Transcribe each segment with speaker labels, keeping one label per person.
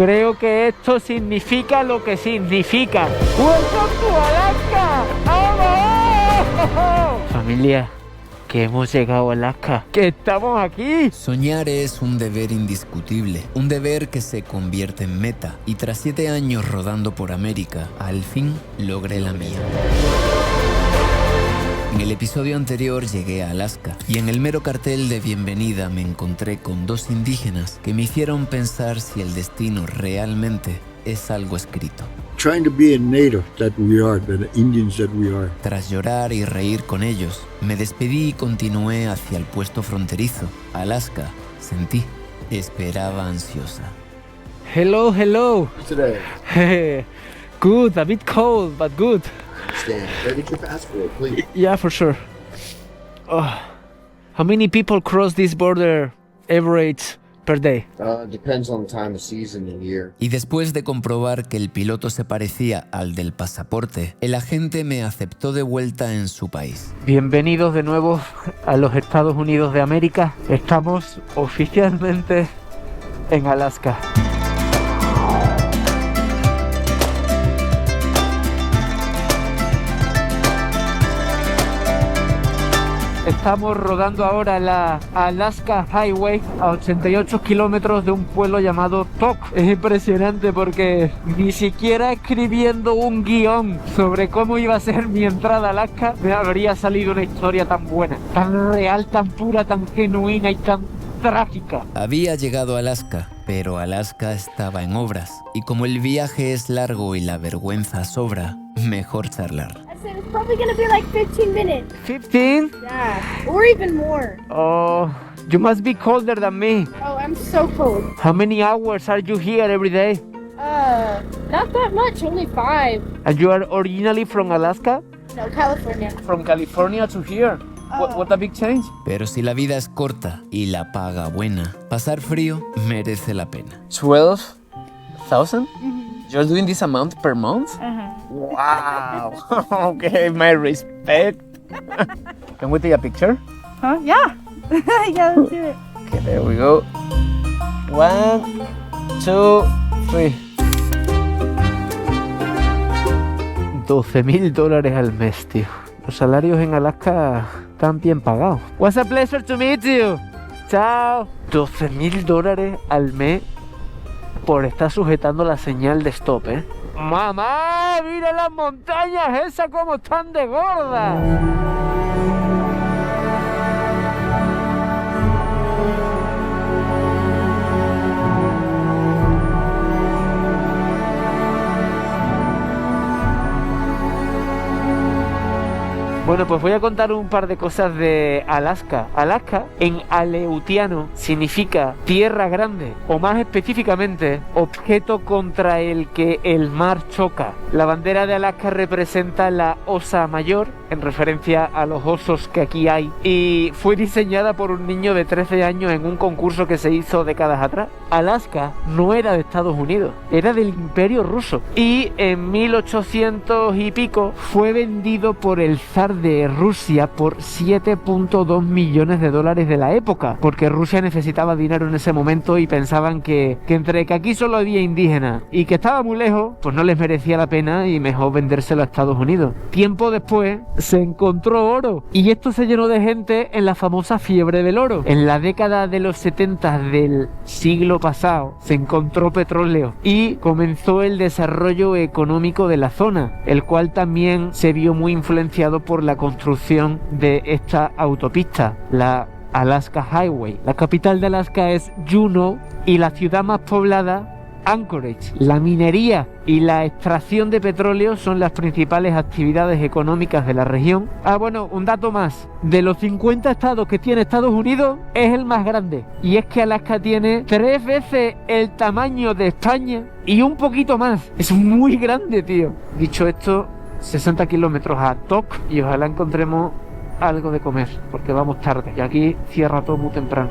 Speaker 1: Creo que esto significa lo que significa. ¡Welcome to Alaska! ¡Vamos! Familia, que hemos llegado a Alaska, que estamos aquí.
Speaker 2: Soñar es un deber indiscutible, un deber que se convierte en meta. Y tras 7 años rodando por América, al fin logré la mía. En el episodio anterior llegué a Alaska y en el mero cartel de bienvenida me encontré con 2 indígenas que me hicieron pensar si el destino realmente es algo escrito.
Speaker 3: Trying to be a native that we are, the Indians that we are.
Speaker 2: Tras llorar y reír con ellos, me despedí y continué hacia el puesto fronterizo. Alaska, sentí, esperaba ansiosa.
Speaker 1: Hello, hello.
Speaker 3: Today,
Speaker 1: Good, a bit cold, but good.
Speaker 3: stand. Ready to passport, please.
Speaker 1: Yeah, for sure. Oh. How many people cross this border average per day?
Speaker 3: Depends on the time of season and year.
Speaker 2: Y después de comprobar que el piloto se parecía al del pasaporte, el agente me aceptó de vuelta en su país.
Speaker 1: Bienvenidos de nuevo a los Estados Unidos de América. Estamos oficialmente en Alaska. Estamos rodando ahora la Alaska Highway a 88 kilómetros de un pueblo llamado Tok. Es impresionante porque ni siquiera escribiendo un guión sobre cómo iba a ser mi entrada a Alaska me habría salido una historia tan buena, tan real, tan pura, tan genuina y tan trágica.
Speaker 2: Había llegado a Alaska, pero Alaska estaba en obras. Y como el viaje es largo y la vergüenza sobra, mejor charlar.
Speaker 4: It's probably gonna be like 15 minutes.
Speaker 1: 15?
Speaker 4: Yeah, or even more.
Speaker 1: Oh, you must be colder than me.
Speaker 4: Oh, I'm so cold.
Speaker 1: How many hours are you here every day?
Speaker 4: Not that much, only 5.
Speaker 1: And you are originally from Alaska?
Speaker 4: No, California.
Speaker 1: From California to here. What a big change.
Speaker 2: Pero si la vida es corta y la paga buena, pasar frío merece la pena.
Speaker 1: 12,000? You're doing this amount per month? Wow. Okay, my respect. Can we take a picture?
Speaker 4: Huh? Yeah. Yeah, let's do it.
Speaker 1: Okay, there we go. 1, 2, 3. $12,000 al mes, tío. Los salarios en Alaska están bien pagados. What's a pleasure to meet you. Chao. $12,000 al mes por estar sujetando la señal de stop, ¿eh? ¡Mamá! ¡Mira las montañas esas como están de gordas! Bueno, pues voy a contar un par de cosas de Alaska. Alaska, en aleutiano, significa tierra grande, o más específicamente, objeto contra el que el mar choca. La bandera de Alaska representa la Osa Mayor, en referencia a los osos que aquí hay, y fue diseñada por un niño de 13 años en un concurso que se hizo décadas atrás. Alaska no era de Estados Unidos, era del Imperio Ruso, y en 1800 y pico fue vendido por el zar de Rusia por $7.2 millones de la época, porque Rusia necesitaba dinero en ese momento y pensaban que entre que aquí solo había indígenas y que estaba muy lejos, pues no les merecía la pena y mejor vendérselo a Estados Unidos. Tiempo después se encontró oro y esto se llenó de gente en la famosa fiebre del oro. En la década de los 70 del siglo pasado se encontró petróleo y comenzó el desarrollo económico de la zona, el cual también se vio muy influenciado por la construcción de esta autopista, la Alaska Highway. La capital de Alaska es Juneau y la ciudad más poblada, Anchorage. La minería y la extracción de petróleo son las principales actividades económicas de la región. Bueno, un dato más. De los 50 estados que tiene Estados Unidos, es el más grande. Y es que Alaska tiene 3 veces el tamaño de España y un poquito más. Es muy grande, tío. Dicho esto, 60 kilómetros a Tok y ojalá encontremos algo de comer, porque vamos tarde. Y aquí cierra todo muy temprano.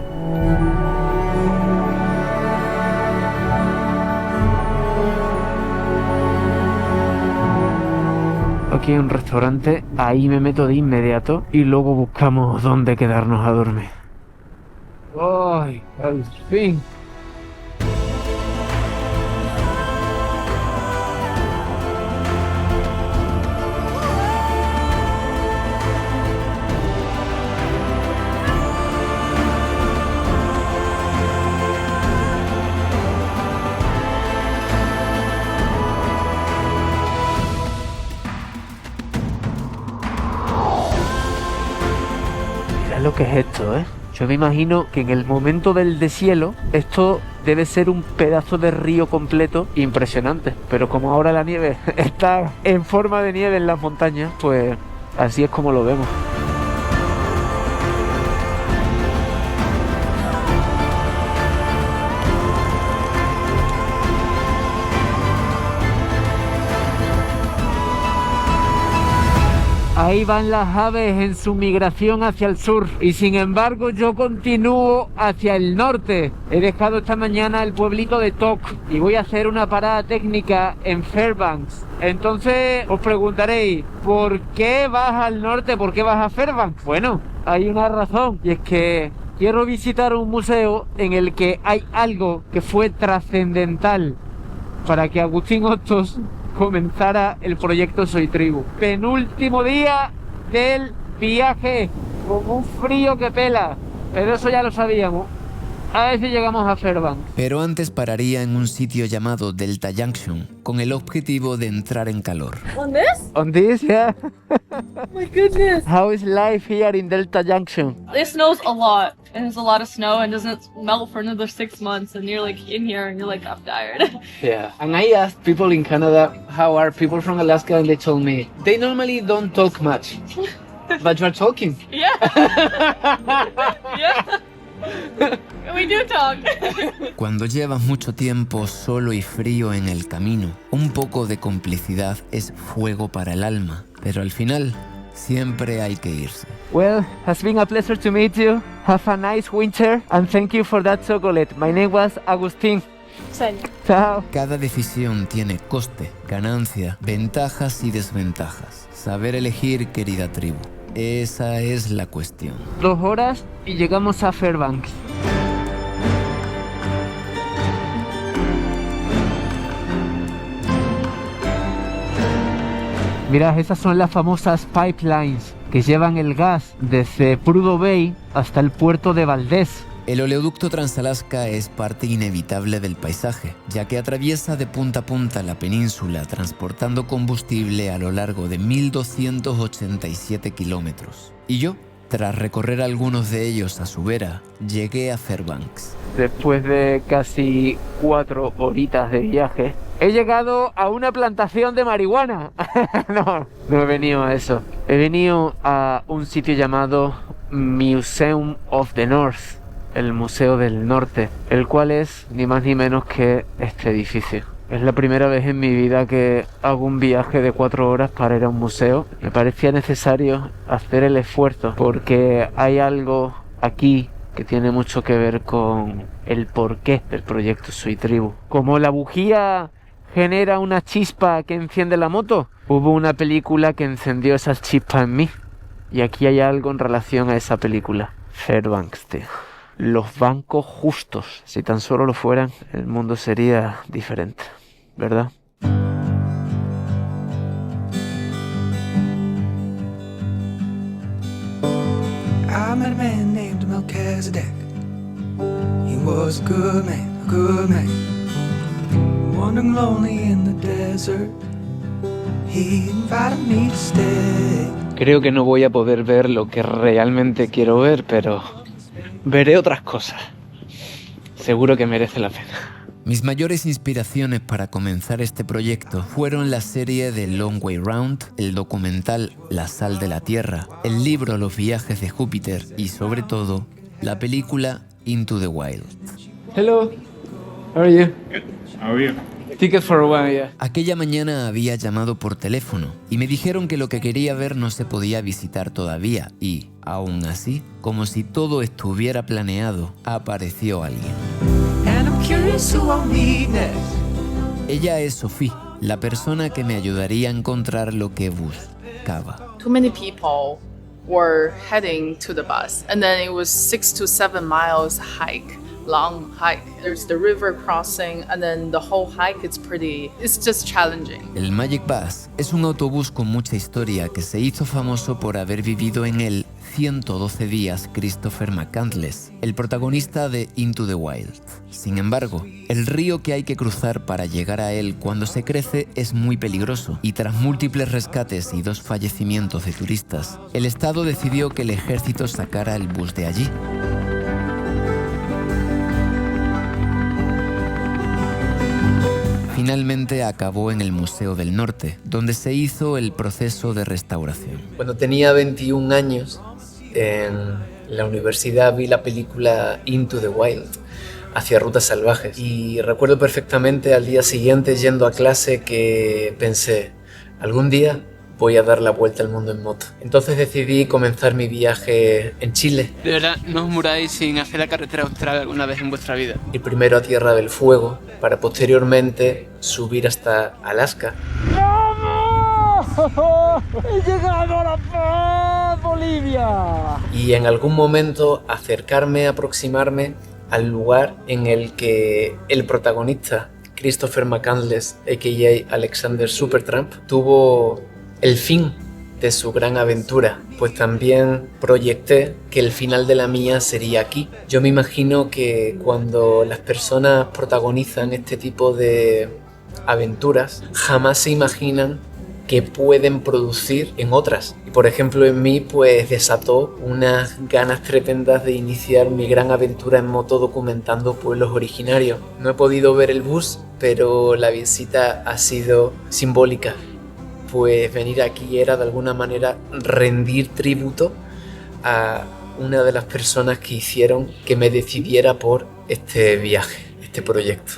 Speaker 1: Aquí hay un restaurante, ahí me meto de inmediato y luego buscamos dónde quedarnos a dormir. ¡Ay, al fin! ¿Qué es esto, Yo me imagino que en el momento del deshielo esto debe ser un pedazo de río completo impresionante. Pero como ahora la nieve está en forma de nieve en las montañas, pues así es como lo vemos. Ahí van las aves en su migración hacia el sur y sin embargo yo continúo hacia el norte. He dejado esta mañana el pueblito de Tok y voy a hacer una parada técnica en Fairbanks. Entonces os preguntaréis, ¿por qué vas al norte? ¿Por qué vas a Fairbanks? Bueno, hay una razón y es que quiero visitar un museo en el que hay algo que fue trascendental para que Agustín Hostos comenzara el proyecto Soy Tribu. Penúltimo día del viaje, con un frío que pela, pero eso ya lo sabíamos. A ver si llegamos a Fairbanks.
Speaker 2: Pero antes pararía en un sitio llamado Delta Junction, con el objetivo de entrar en calor.
Speaker 4: On this?
Speaker 1: On this, yeah.
Speaker 4: Oh my goodness.
Speaker 1: How is life here in Delta Junction?
Speaker 5: It snows a lot, and there's a lot of snow, and doesn't melt for another 6 months, and you're like in here, and you're like, I'm tired.
Speaker 1: Yeah, and I asked people in Canada how are people from Alaska, and they told me they normally don't talk much, but you're talking.
Speaker 5: Yeah. Yeah. We do talk.
Speaker 2: Cuando llevas mucho tiempo solo y frío en el camino, un poco de complicidad es fuego para el alma, pero al final siempre hay que irse.
Speaker 1: Well, has been a pleasure to meet you. Have a nice winter, and thank you for that chocolate. My name was Agustín.
Speaker 4: Same.
Speaker 1: Chao.
Speaker 2: Cada decisión tiene coste, ganancia, ventajas y desventajas. Saber elegir, querida tribu. Esa es la cuestión.
Speaker 1: 2 horas y llegamos a Fairbanks. Mirad, esas son las famosas pipelines que llevan el gas desde Prudhoe Bay hasta el puerto de Valdez.
Speaker 2: El oleoducto Trans-Alaska es parte inevitable del paisaje, ya que atraviesa de punta a punta la península transportando combustible a lo largo de 1.287 kilómetros. Y yo, tras recorrer algunos de ellos a su vera, llegué a Fairbanks.
Speaker 1: Después de casi 4 horitas de viaje, he llegado a una plantación de marihuana. No he venido a eso. He venido a un sitio llamado Museum of the North, el Museo del Norte, el cual es ni más ni menos que este edificio. Es la primera vez en mi vida que hago un viaje de 4 horas para ir a un museo. Me parecía necesario hacer el esfuerzo porque hay algo aquí que tiene mucho que ver con el porqué del proyecto Soy Tribu. Como la bujía genera una chispa que enciende la moto, hubo una película que encendió esas chispas en mí. Y aquí hay algo en relación a esa película. Fairbanks, tío. Los bancos justos. Si tan solo lo fueran, el mundo sería diferente, ¿verdad?
Speaker 6: I met a man named Melchizedek. He was a good man. Wandering lonely in the desert. He invited me to stay.
Speaker 1: Creo que no voy a poder ver lo que realmente quiero ver, pero veré otras cosas. Seguro que merece la pena.
Speaker 2: Mis mayores inspiraciones para comenzar este proyecto fueron la serie The Long Way Round, el documental La Sal de la Tierra, el libro Los Viajes de Júpiter y, sobre todo, la película Into the Wild.
Speaker 1: Hello, how are you?
Speaker 7: Good. How are you?
Speaker 1: Ticket for a while, yeah.
Speaker 2: Aquella mañana había llamado por teléfono y me dijeron que lo que quería ver no se podía visitar todavía y, aún así, como si todo estuviera planeado, apareció alguien.
Speaker 6: And I'm curious who I'll meet next.
Speaker 2: Ella es Sophie, la persona que me ayudaría a encontrar lo que buscaba.
Speaker 8: Too many people were heading to the bus, and then it was 6 to 7 miles hike, long hike. There's the river crossing, and then the whole hike it's just challenging.
Speaker 2: El Magic Bus es un autobús con mucha historia que se hizo famoso por haber vivido en él 112 días Christopher McCandless, el protagonista de Into the Wild. Sin embargo, el río que hay que cruzar para llegar a él cuando se crece es muy peligroso y tras múltiples rescates y 2 fallecimientos de turistas, el Estado decidió que el ejército sacara el bus de allí. Finalmente acabó en el Museo del Norte, donde se hizo el proceso de restauración. Cuando tenía 21 años, en la universidad vi la película Into the Wild, hacia Rutas Salvajes. Y recuerdo perfectamente al día siguiente yendo a clase que pensé, algún día voy a dar la vuelta al mundo en moto. Entonces decidí comenzar mi viaje en Chile.
Speaker 7: De verdad, no os muráis sin hacer la carretera austral alguna vez en vuestra vida.
Speaker 2: Ir primero a Tierra del Fuego para posteriormente subir hasta Alaska.
Speaker 1: ¡Vamos! ¡He llegado a La Paz, Bolivia!
Speaker 2: Y en algún momento aproximarme al lugar en el que el protagonista, Christopher McCandless, a.k.a. Alexander Supertramp, tuvo el fin de su gran aventura, pues también proyecté que el final de la mía sería aquí. Yo me imagino que cuando las personas protagonizan este tipo de aventuras, jamás se imaginan que pueden producir en otras. Y por ejemplo en mí pues desató unas ganas tremendas de iniciar mi gran aventura en moto documentando pueblos originarios. No he podido ver el bus, pero la visita ha sido simbólica. Pues venir aquí era de alguna manera rendir tributo a una de las personas que hicieron que me decidiera por este viaje, este proyecto.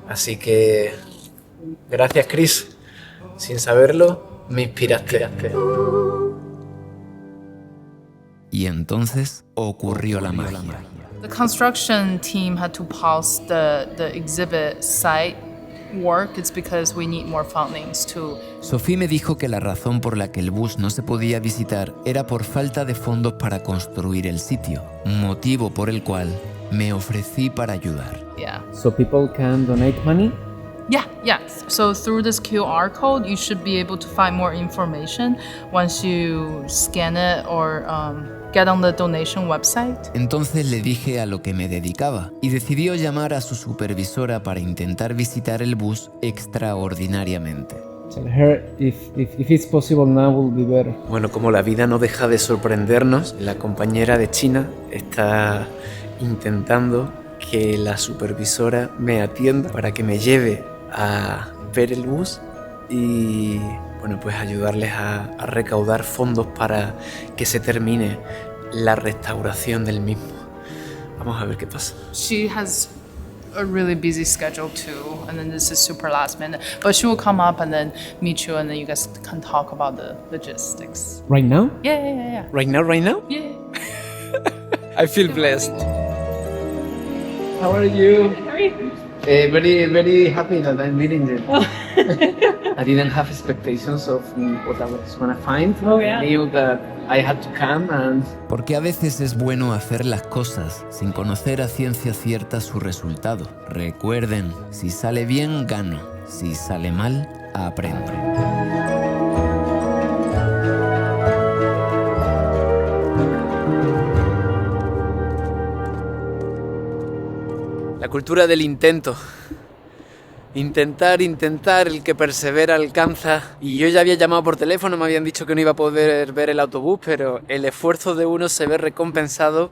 Speaker 2: Así que gracias, Chris. Sin saberlo, me inspiraste. Y entonces ocurrió la magia.
Speaker 8: The construction team had to pause the exhibit site work. It's because we need more fundings to...
Speaker 2: Sophie me dijo que la razón por la que el bus no se podía visitar era por falta de fondos para construir el sitio, motivo por el cual me ofrecí para ayudar.
Speaker 8: Yeah.
Speaker 1: So people can donate money?
Speaker 8: Yeah. So through this QR code, you should be able to find more information once you scan it or get on the donation website.
Speaker 2: Entonces le dije a lo que me dedicaba y decidió llamar a su supervisora para intentar visitar el bus extraordinariamente.
Speaker 1: Tell her if it's possible now will be better.
Speaker 2: Bueno, como la vida no deja de sorprendernos, la compañera de China está intentando que la supervisora me atienda para que me lleve a ver el bus y bueno, pues ayudarles a recaudar fondos para que se termine la restauración del mismo. Vamos a ver qué pasa.
Speaker 8: She has a really busy schedule too, and then this is super last minute. But she will come up and then meet you, and then you guys can talk about the logistics.
Speaker 1: Right now?
Speaker 8: Yeah.
Speaker 7: Right now?
Speaker 8: Yeah.
Speaker 7: I feel blessed.
Speaker 1: How are you?
Speaker 5: How are you?
Speaker 7: Very, very happy that I'm meeting you. I didn't have expectations of what I was going to find.
Speaker 5: Oh, yeah.
Speaker 7: I knew that I had to come and...
Speaker 2: Porque a veces es bueno hacer las cosas sin conocer a ciencia cierta su resultado. Recuerden, si sale bien, gano. Si sale mal, aprendo.
Speaker 7: La cultura del intento. Intentar, el que persevera alcanza. Y yo ya había llamado por teléfono, me habían dicho que no iba a poder ver el autobús, pero el esfuerzo de uno se ve recompensado.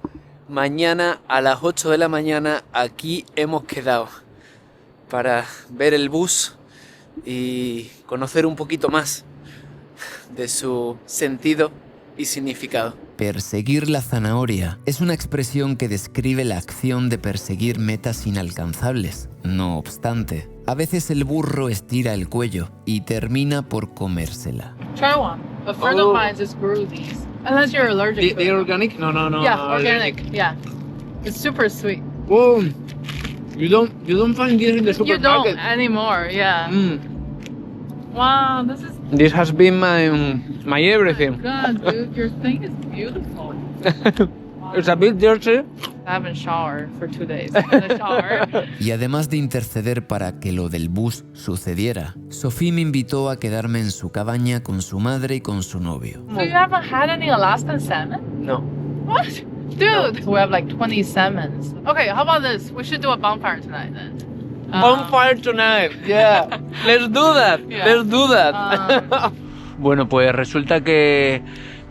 Speaker 7: Mañana a las 8 de la mañana aquí hemos quedado para ver el bus y conocer un poquito más de su sentido y significado.
Speaker 2: Perseguir la zanahoria es una expresión que describe la acción de perseguir metas inalcanzables. No obstante, a veces el burro estira el cuello y termina por comérsela.
Speaker 8: Try one. A friend of mine just grew these. Unless you're allergic.
Speaker 7: They're organic? No.
Speaker 8: Yeah, organic. Yeah. It's super sweet.
Speaker 7: Whoa. You don't find this in the
Speaker 8: You
Speaker 7: supermarket.
Speaker 8: don't anymore, yeah. Wow, this is
Speaker 7: This has been my everything.
Speaker 8: good, dude. Your thing is beautiful.
Speaker 1: It's a bit dirty.
Speaker 8: I haven't showered for 2 days. I'm gonna shower.
Speaker 2: Y además de interceder para que lo del bus sucediera, Sophie me invitó a quedarme en su cabaña con su madre y con su novio.
Speaker 8: So you haven't had any Alaskan salmon?
Speaker 1: No.
Speaker 8: What? Dude, we have like 20 salmons. Okay, how about this? We should do a bonfire tonight then.
Speaker 1: Bonfire tonight. Yeah. Let's do that.
Speaker 8: Yeah.
Speaker 1: Let's do that. Bueno, pues resulta que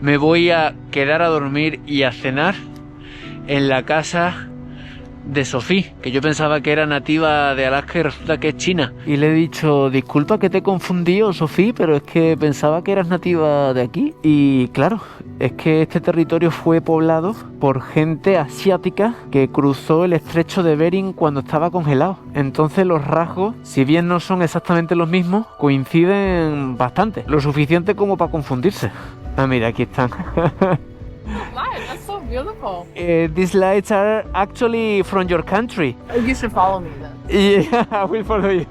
Speaker 1: me voy a quedar a dormir y a cenar en la casa de Sophie, que yo pensaba que era nativa de Alaska y resulta que es china. Y le he dicho, disculpa que te he confundido, Sophie, pero es que pensaba que eras nativa de aquí. Y claro, es que este territorio fue poblado por gente asiática que cruzó el estrecho de Bering cuando estaba congelado. Entonces los rasgos, si bien no son exactamente los mismos, coinciden bastante, lo suficiente como para confundirse. Ah, mira, aquí están.
Speaker 8: Light, that's so beautiful.
Speaker 1: These lights are actually from your country.
Speaker 8: You should follow me then.
Speaker 1: Yeah, I will follow you.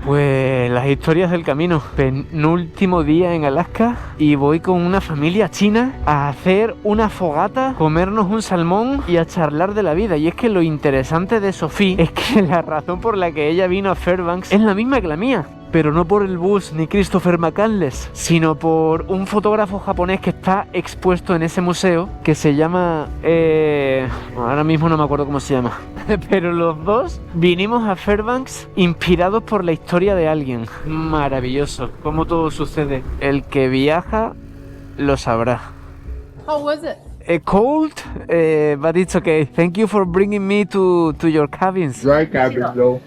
Speaker 1: Pues las historias del camino. Penúltimo día en Alaska y voy con una familia china a hacer una fogata, comernos un salmón y a charlar de la vida. Y es que lo interesante de Sophie es que la razón por la que ella vino a Fairbanks es la misma que la mía. Pero no por el bus ni Christopher McCandless, sino por un fotógrafo japonés que está expuesto en ese museo que se llama... ahora mismo no me acuerdo cómo se llama. Pero los dos vinimos a Fairbanks inspirados por la historia de alguien. Maravilloso, cómo todo sucede. El que viaja lo sabrá.
Speaker 8: How was it?
Speaker 1: Cold, but it's okay. Thank you for bringing me to your cabins.
Speaker 3: Dry cabin, though.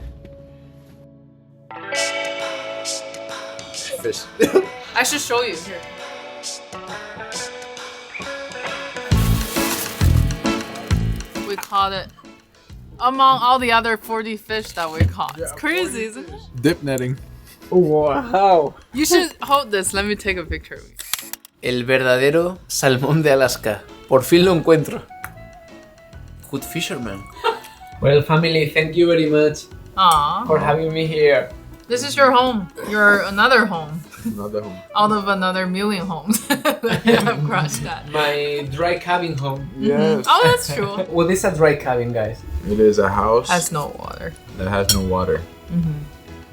Speaker 8: I should show you here. We caught it among all the other 40 fish that we caught. It's crazy, isn't it?
Speaker 9: Dip netting.
Speaker 1: Wow.
Speaker 8: You should hold this. Let me take a picture of you.
Speaker 7: El verdadero salmón de Alaska. Por fin lo encuentro. Good fisherman.
Speaker 1: Well, family, thank you very much
Speaker 8: Aww.
Speaker 1: for having me here.
Speaker 8: This is your home. You're another home.
Speaker 9: Another home.
Speaker 8: Out of another million homes that you have crushed at.
Speaker 1: My dry cabin home.
Speaker 9: Yes.
Speaker 8: Oh, that's true.
Speaker 1: What is a dry cabin, guys?
Speaker 9: It is a house
Speaker 8: Has no water.
Speaker 9: that has no water.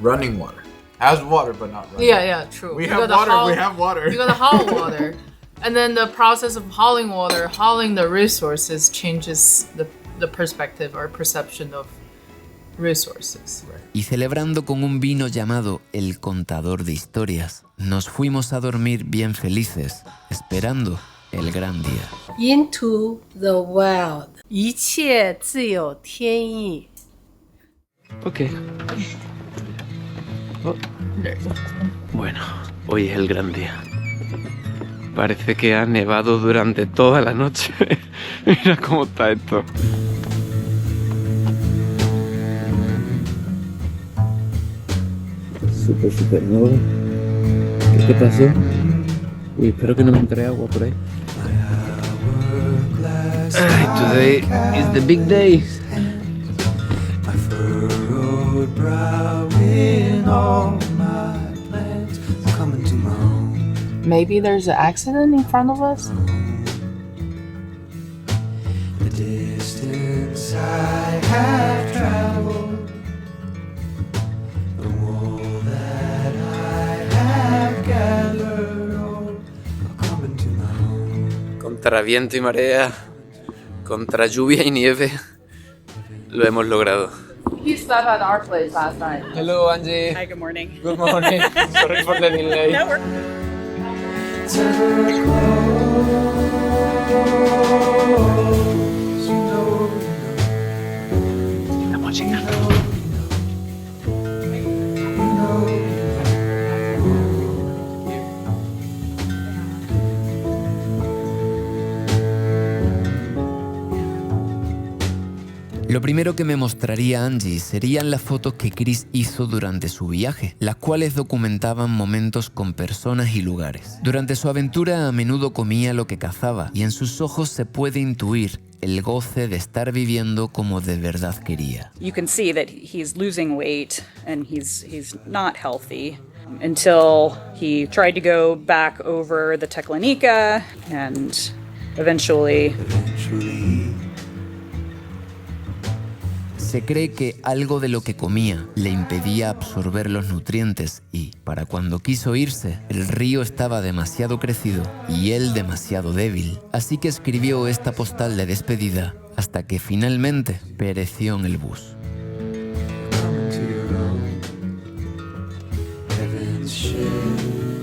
Speaker 9: Running water. Has water, but not running.
Speaker 8: Yeah, true.
Speaker 9: We
Speaker 8: You
Speaker 9: have
Speaker 8: gotta
Speaker 9: water.
Speaker 8: haul-
Speaker 9: We have water.
Speaker 8: You gotta haul water. And then the process of hauling water, hauling the resources changes the perspective or perception of resources.
Speaker 2: Y celebrando con un vino llamado El Contador de Historias, nos fuimos a dormir bien felices, esperando el gran día.
Speaker 4: Into the wild. 一切自有天意。
Speaker 1: Ok. Bueno, hoy es el gran día. Parece que ha nevado durante toda la noche. Mira cómo está esto. Súper nuevo. ¿Qué te pasó? Uy, espero que no me entre agua por ahí. Ay, today is the big day.
Speaker 6: My furrowed brow in all my plans coming to my home.
Speaker 8: Maybe there's an accident in front of us.
Speaker 6: The distance I have traveled, the wool that I have gathered, all are coming to my home.
Speaker 7: Contra viento y marea, contra lluvia y nieve, lo hemos logrado.
Speaker 8: He slept at our place last night.
Speaker 1: Hello, Angie.
Speaker 10: Hi, good morning.
Speaker 1: Good morning. Sorry for the delay.
Speaker 10: No, we're
Speaker 1: Estamos llegando.
Speaker 2: Lo primero que me mostraría Angie serían las fotos que Chris hizo durante su viaje, las cuales documentaban momentos con personas y lugares. Durante su aventura a menudo comía lo que cazaba y en sus ojos se puede intuir el goce de estar viviendo como de verdad quería.
Speaker 10: you can see that he's losing weight and he's not healthy until he tried to go back over the Teklanika and eventually
Speaker 2: Se cree que algo de lo que comía le impedía absorber los nutrientes y, para cuando quiso irse, el río estaba demasiado crecido y él demasiado débil. Así que escribió esta postal de despedida hasta que finalmente pereció en el bus.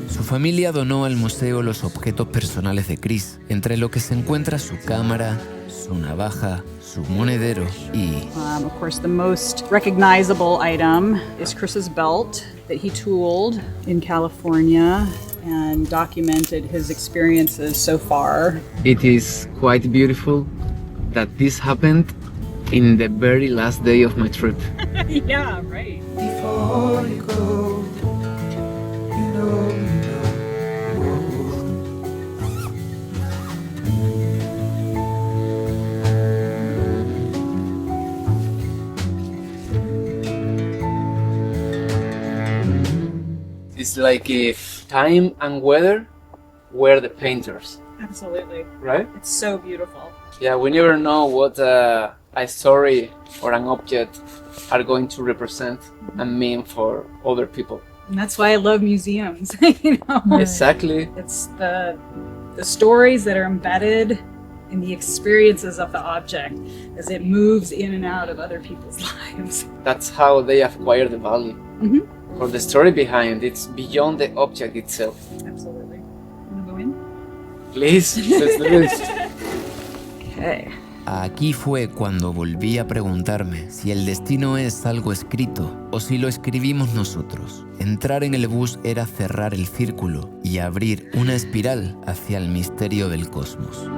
Speaker 2: Su familia donó al museo los objetos personales de Chris, entre lo que se encuentra su cámara, su navaja, su monedero y...
Speaker 10: Of course, the most recognizable item is Chris's belt that he tooled in California and documented his experiences so far.
Speaker 7: It is quite beautiful that this happened in the very last day of my trip.
Speaker 10: Yeah, right.
Speaker 6: Before you go, you know.
Speaker 7: It's like if time and weather were the painters,
Speaker 10: Absolutely.
Speaker 7: right?
Speaker 10: It's so beautiful.
Speaker 7: Yeah, we never know what a story or an object are going to represent and mean for other people.
Speaker 10: And that's why I love museums, you know.
Speaker 7: Exactly.
Speaker 10: It's the stories that are embedded in the experiences of the object as it moves in and out of other people's lives.
Speaker 7: That's how they acquire the value.
Speaker 10: Mm-hmm.
Speaker 7: Or the story behind it's beyond the object itself.
Speaker 10: Absolutely. Wanna go in?
Speaker 7: Please, let's do this.
Speaker 10: Okay.
Speaker 2: Aquí fue cuando volví a preguntarme si el destino es algo escrito o si lo escribimos nosotros. Entrar en el bus era cerrar el círculo y abrir una espiral hacia el misterio del cosmos.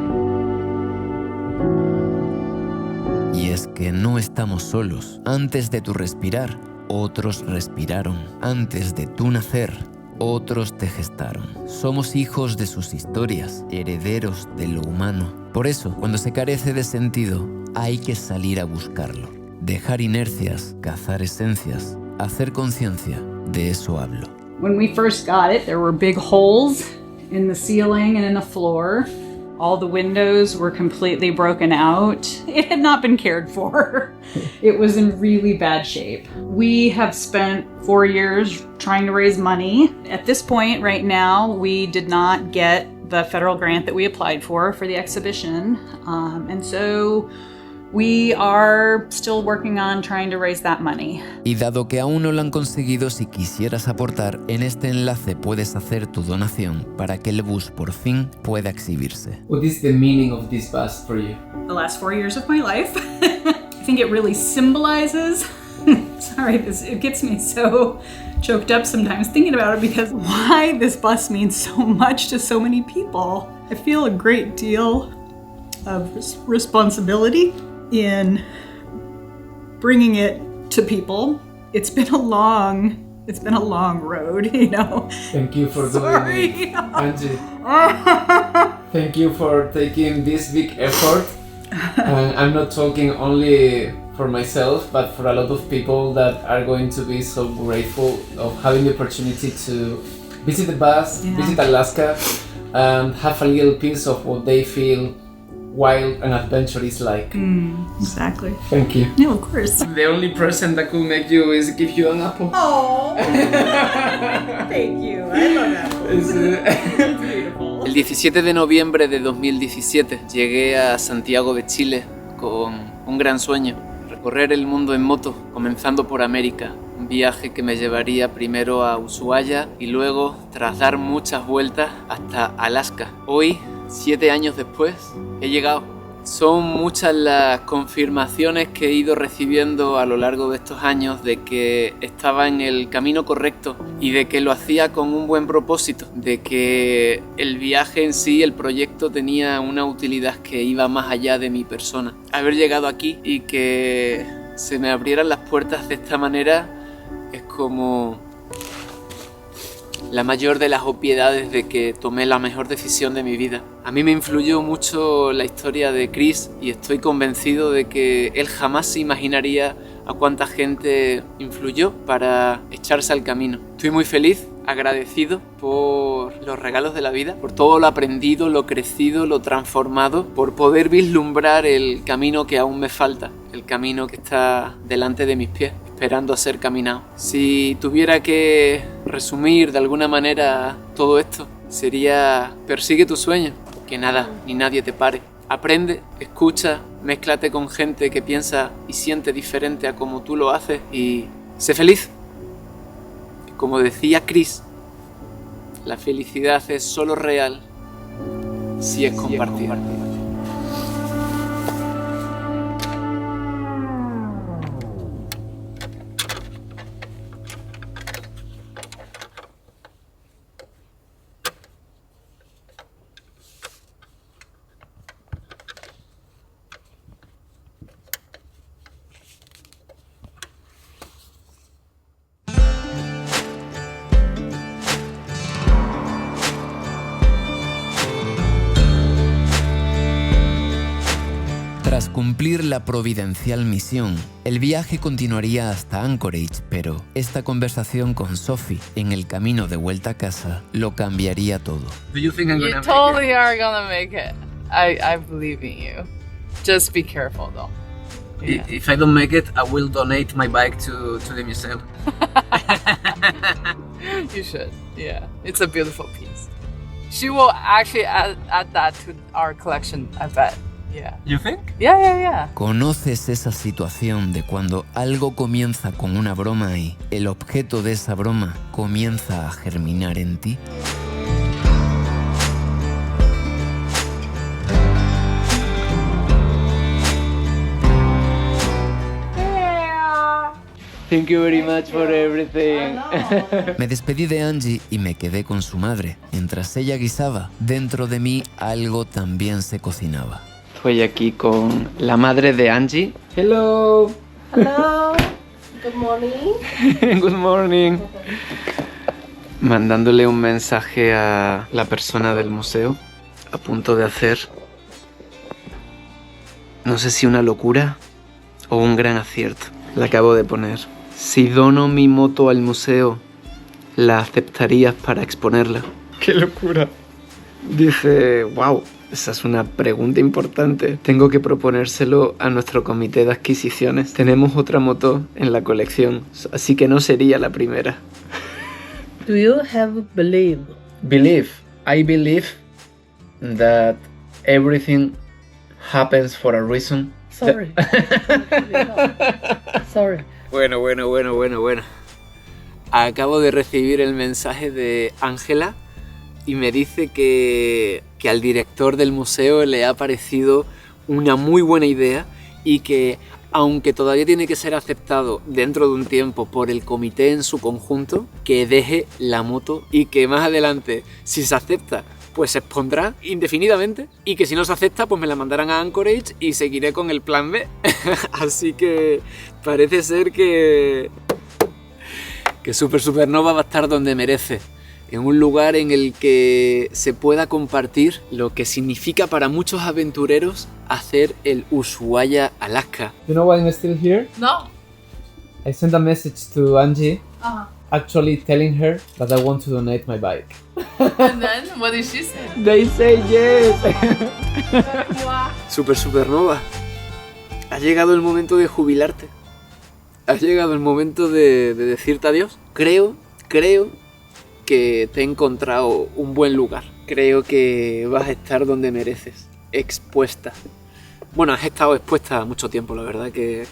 Speaker 2: Y es que no estamos solos. Antes de tu respirar, otros respiraron. Antes de tu nacer, otros te gestaron. Somos hijos de sus historias, herederos de lo humano. Por eso, cuando se carece de sentido, hay que salir a buscarlo. Dejar inercias, cazar esencias, hacer conciencia. De eso hablo.
Speaker 10: When we first got it, there were big holes in the ceiling and in the floor. All the windows were completely broken out. It had not been cared for. It was in really bad shape. We have spent 4 years trying to raise money. At this point, right now, we did not get the federal grant that we applied for the exhibition. And so we are still working on trying to raise that money.
Speaker 2: Y dado que aún no lo han conseguido, si quisieras aportar, en este enlace puedes hacer tu donación para que el bus por fin pueda exhibirse.
Speaker 7: What is the meaning of this bus for you?
Speaker 10: The last 4 years of my life. I think it really symbolizes, sorry, it gets me so choked up sometimes thinking about it because why this bus means so much to so many people. I feel a great deal of responsibility in bringing it to people. It's been a long road, you know.
Speaker 7: Thank you for doing it, Angie. Thank you for taking this big effort. And I'm not talking only for myself, but for a lot of people that are going to be so grateful of having the opportunity to visit the bus, visit Alaska, and have a little piece of what they feel wild and adventure is like.
Speaker 10: Exactly.
Speaker 7: Thank you.
Speaker 10: No, of course.
Speaker 7: The only present that could make you is give you an apple.
Speaker 10: Oh, thank you. I love apples. It's beautiful.
Speaker 7: El 17 de noviembre de 2017 llegué a Santiago de Chile con un gran sueño: recorrer el mundo en moto, comenzando por América. Un viaje que me llevaría primero a Ushuaia y luego, tras dar muchas vueltas, hasta Alaska. Hoy, 7 años después, he llegado. Son muchas las confirmaciones que he ido recibiendo a lo largo de estos años de que estaba en el camino correcto y de que lo hacía con un buen propósito, de que el viaje en sí, el proyecto, tenía una utilidad que iba más allá de mi persona. Haber llegado aquí y que se me abrieran las puertas de esta manera es como la mayor de las obviedades de que tomé la mejor decisión de mi vida. A mí me influyó mucho la historia de Chris y estoy convencido de que él jamás se imaginaría a cuánta gente influyó para echarse al camino. Estoy muy feliz, agradecido por los regalos de la vida, por todo lo aprendido, lo crecido, lo transformado, por poder vislumbrar el camino que aún me falta. el camino que está delante de mis pies, esperando a ser caminado. Si tuviera que resumir de alguna manera todo esto, sería: persigue tus sueños, que nada ni nadie te pare. Aprende, escucha, mézclate con gente que piensa y siente diferente a como tú lo haces y sé feliz. Como decía Chris, la felicidad es solo real si es compartida.
Speaker 2: Tras cumplir la providencial misión, el viaje continuaría hasta Anchorage, pero esta conversación con Sophie en el camino de vuelta a casa lo cambiaría todo.
Speaker 8: You totally are gonna make it. I believe in you. Just be careful though. Yeah.
Speaker 7: If I don't make it, I will donate my bike to the museum.
Speaker 8: You should. Yeah, it's a beautiful piece. She will actually add that to our collection, I bet. Yeah.
Speaker 7: You think?
Speaker 8: Yeah.
Speaker 2: ¿Conoces esa situación de cuando algo comienza con una broma y el objeto de esa broma comienza a germinar en ti?
Speaker 7: Thank you very much for everything.
Speaker 2: Me despedí de Angie y me quedé con su madre. Mientras ella guisaba, dentro de mí algo también se cocinaba.
Speaker 7: Estoy aquí con la madre de Angie. Hello.
Speaker 4: Hello. Good morning.
Speaker 7: Good morning. Mandándole un mensaje a la persona del museo, a punto de hacer, no sé si una locura o un gran acierto. Le acabo de poner: si dono mi moto al museo, ¿la aceptarías para exponerla? ¡Qué locura! Dije, wow, esa es una pregunta importante. Tengo que proponérselo a nuestro comité de adquisiciones. Tenemos otra moto en la colección, así que no sería la primera.
Speaker 4: Do you have belief?
Speaker 7: Believe. I believe that everything happens for a reason.
Speaker 4: Sorry. Sorry.
Speaker 7: Bueno. Acabo de recibir el mensaje de Ángela y me dice que al director del museo le ha parecido una muy buena idea y que, aunque todavía tiene que ser aceptado dentro de un tiempo por el comité en su conjunto, que deje la moto y que más adelante, si se acepta, pues se expondrá indefinidamente, y que si no se acepta, pues me la mandarán a Anchorage y seguiré con el plan B. Así que parece ser que Supernova va a estar donde merece, en un lugar en el que se pueda compartir lo que significa para muchos aventureros hacer el Ushuaia, Alaska.
Speaker 11: You know why I'm still here?
Speaker 8: No.
Speaker 11: I sent a message to Angie,
Speaker 8: Uh-huh.
Speaker 11: actually telling her that I want to donate my bike.
Speaker 8: And then, what did she say?
Speaker 11: They say yes.
Speaker 7: Supernova, ha llegado el momento de jubilarte. Ha llegado el momento de decirte adiós. Creo que te he encontrado un buen lugar. Creo que vas a estar donde mereces, expuesta. Bueno, has estado expuesta mucho tiempo, la verdad, que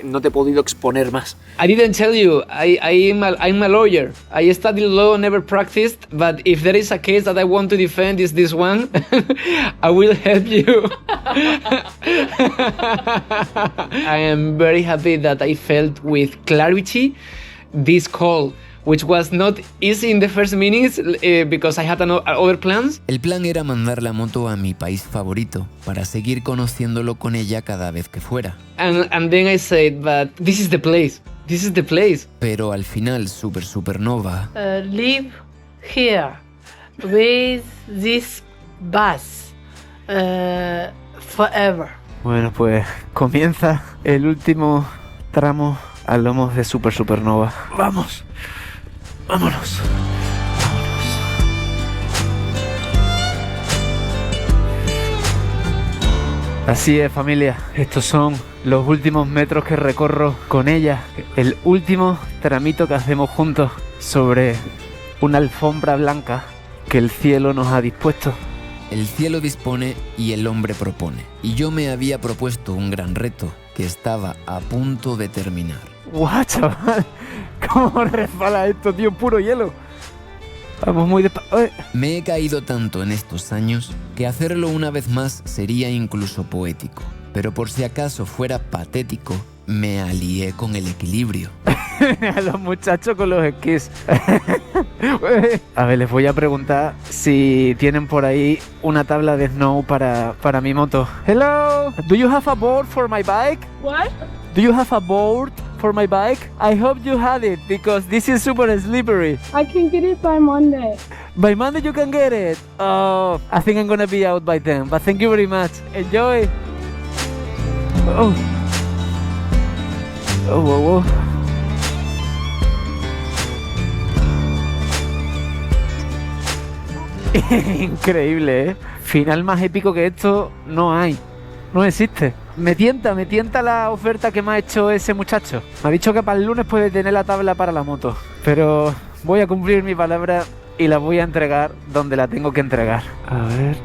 Speaker 7: no te he podido exponer más. I didn't tell you, I'm a lawyer. I studied law, never practiced, but if there is a case that I want to defend is this one, I will help you. I am very happy that I felt with clarity this call, which was not easy in the first minutes because I had other plans.
Speaker 2: El plan era mandar la moto a mi país favorito para seguir conociéndolo con ella cada vez que fuera.
Speaker 7: And then I said, but this is the place. This is the place.
Speaker 2: Pero al final Supernova
Speaker 4: Live here with this bus forever.
Speaker 1: Bueno, pues comienza el último tramo a lomos de Supernova. ¡Vamos! ¡Vámonos! Así es, familia. Estos son los últimos metros que recorro con ella, el último tramito que hacemos juntos sobre una alfombra blanca que el cielo nos ha dispuesto.
Speaker 2: El cielo dispone y el hombre propone. Y yo me había propuesto un gran reto que estaba a punto de terminar.
Speaker 1: ¡Guau, chaval! ¿Cómo resbala esto, tío? Puro hielo. Vamos muy despacio.
Speaker 2: Me he caído tanto en estos años que hacerlo una vez más sería incluso poético. Pero por si acaso fuera patético, me alié con el equilibrio.
Speaker 1: A los muchachos con los esquís. A ver, les voy a preguntar si tienen por ahí una tabla de snow para mi moto. Hello, do you have a board for my bike?
Speaker 5: What?
Speaker 1: Do you have a board for my bike? I hope you had it because this is super slippery.
Speaker 5: I can get it by Monday.
Speaker 1: By Monday you can get it. Oh, I think I'm gonna be out by then, but thank you very much. Enjoy. Oh. Oh, whoa, whoa. Increíble, ¿eh? Final más épico que esto no hay. No existe. Me tienta la oferta que me ha hecho ese muchacho. Me ha dicho que para el lunes puede tener la tabla para la moto. Pero voy a cumplir mi palabra y la voy a entregar donde la tengo que entregar. A ver.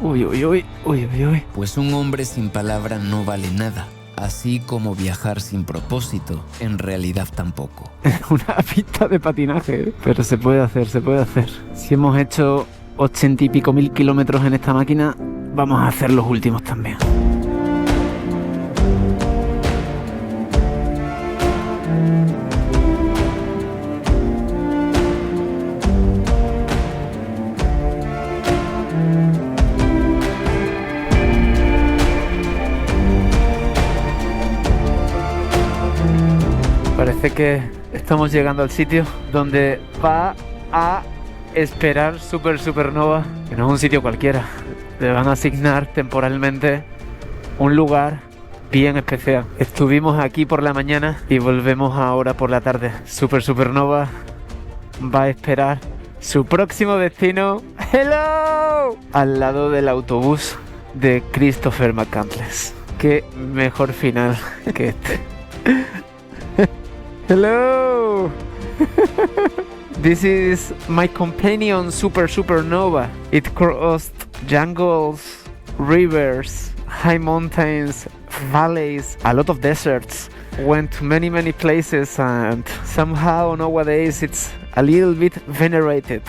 Speaker 1: Uy, uy, uy, uy, uy, uy.
Speaker 2: Pues un hombre sin palabra no vale nada. Así como viajar sin propósito, en realidad tampoco.
Speaker 1: Una pista de patinaje, ¿eh? Pero se puede hacer, se puede hacer. Si hemos hecho 80 y pico mil kilómetros en esta máquina, vamos a hacer los últimos también. Parece que estamos llegando al sitio donde va a esperar Supernova, que no es un sitio cualquiera. Le van a asignar temporalmente un lugar bien especial. Estuvimos aquí por la mañana y volvemos ahora por la tarde. Supernova va a esperar su próximo destino. ¡Hello! Al lado del autobús de Christopher McCandless. Qué mejor final que este. Hello! This is my companion Supernova. It crossed jungles, rivers, high mountains, valleys, a lot of deserts. Went to many places and somehow nowadays it's a little bit venerated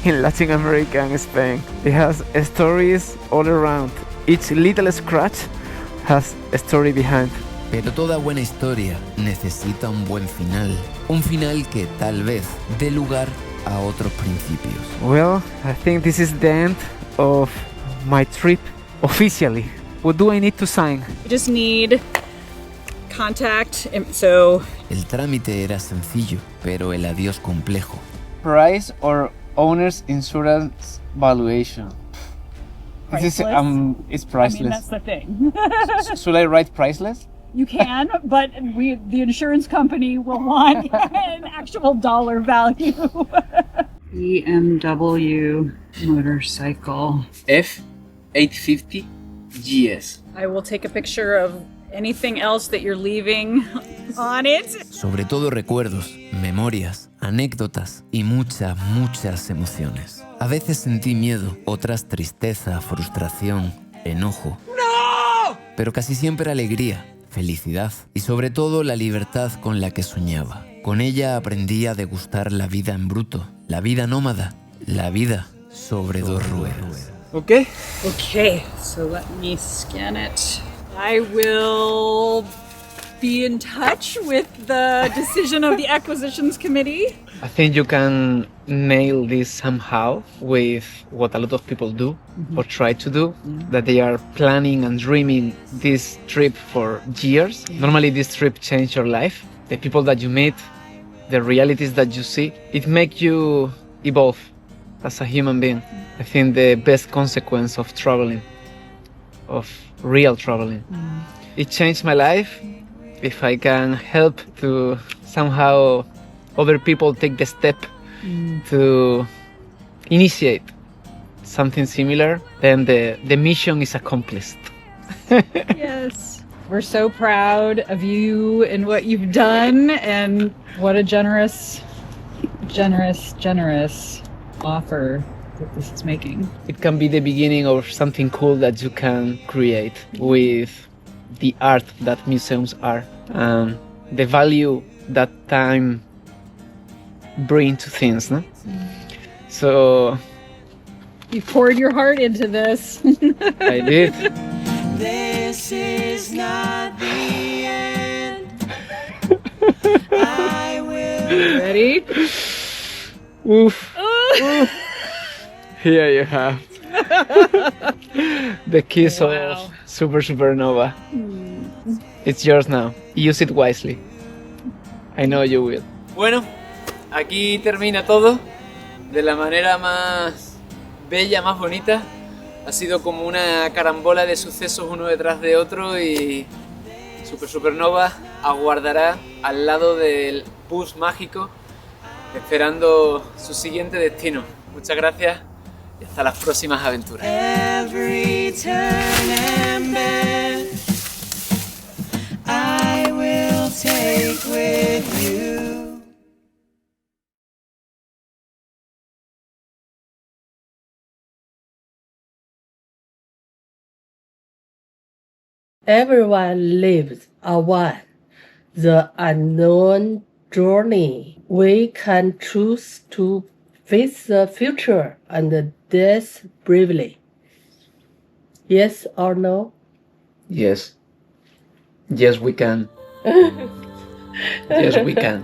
Speaker 1: in Latin America and Spain. It has stories all around. Each little scratch has a story behind.
Speaker 2: Pero toda buena historia necesita un buen final. Un final que tal vez dé lugar a otros principios.
Speaker 1: Well, I think this is the end of my trip officially. What do I need to sign?
Speaker 10: You just need contact, so...
Speaker 2: El trámite era sencillo, pero el adiós complejo.
Speaker 1: Price or owner's insurance valuation. This is, it's priceless.
Speaker 10: I mean, that's the thing.
Speaker 1: Should I write priceless?
Speaker 10: You can, but the insurance company will want an actual dollar value. BMW motorcycle.
Speaker 11: F850 GS.
Speaker 10: I will take a picture of anything else that you're leaving on it.
Speaker 2: Sobre todo recuerdos, memorias, anécdotas y muchas emociones. A veces sentí miedo, otras tristeza, frustración, enojo. ¡No! Pero casi siempre alegría, felicidad y sobre todo la libertad con la que soñaba. Con ella aprendí a degustar la vida en bruto, la vida nómada, la vida sobre dos ruedas.
Speaker 11: Okay.
Speaker 10: Okay, so let me scan it. I will be in touch with the decision of the acquisitions committee.
Speaker 1: I think you can nail this somehow with what a lot of people do or try to do, that they are planning and dreaming this trip for years. Normally this trip changes your life. The people that you meet, the realities that you see, it makes you evolve as a human being. I think the best consequence of traveling, of real traveling. It changed my life. If I can help to somehow other people take the step to initiate something similar, then the mission is accomplished.
Speaker 10: Yes. We're so proud of you and what you've done, and what a generous offer that this is making.
Speaker 7: It can be the beginning of something cool that you can create with the art that museums are, and the value that time brings to things, no? So
Speaker 10: You poured your heart into this.
Speaker 7: I did.
Speaker 6: This is not the end. I will.
Speaker 10: Ready?
Speaker 7: Oof. Oof. Here you have the kiss of Super Supernova. It's yours now. Use it wisely. I know you will. Bueno, aquí termina todo de la manera más bella, más bonita. Ha sido como una carambola de sucesos uno detrás de otro y Super Supernova aguardará al lado del bus mágico esperando su siguiente destino. Muchas gracias y hasta las próximas aventuras.
Speaker 6: Every turn and bend I will take with you.
Speaker 4: Everyone lives a one, the unknown journey. We can choose to face the future and death bravely. Yes or no?
Speaker 7: Yes. Yes, we can. Yes, we can.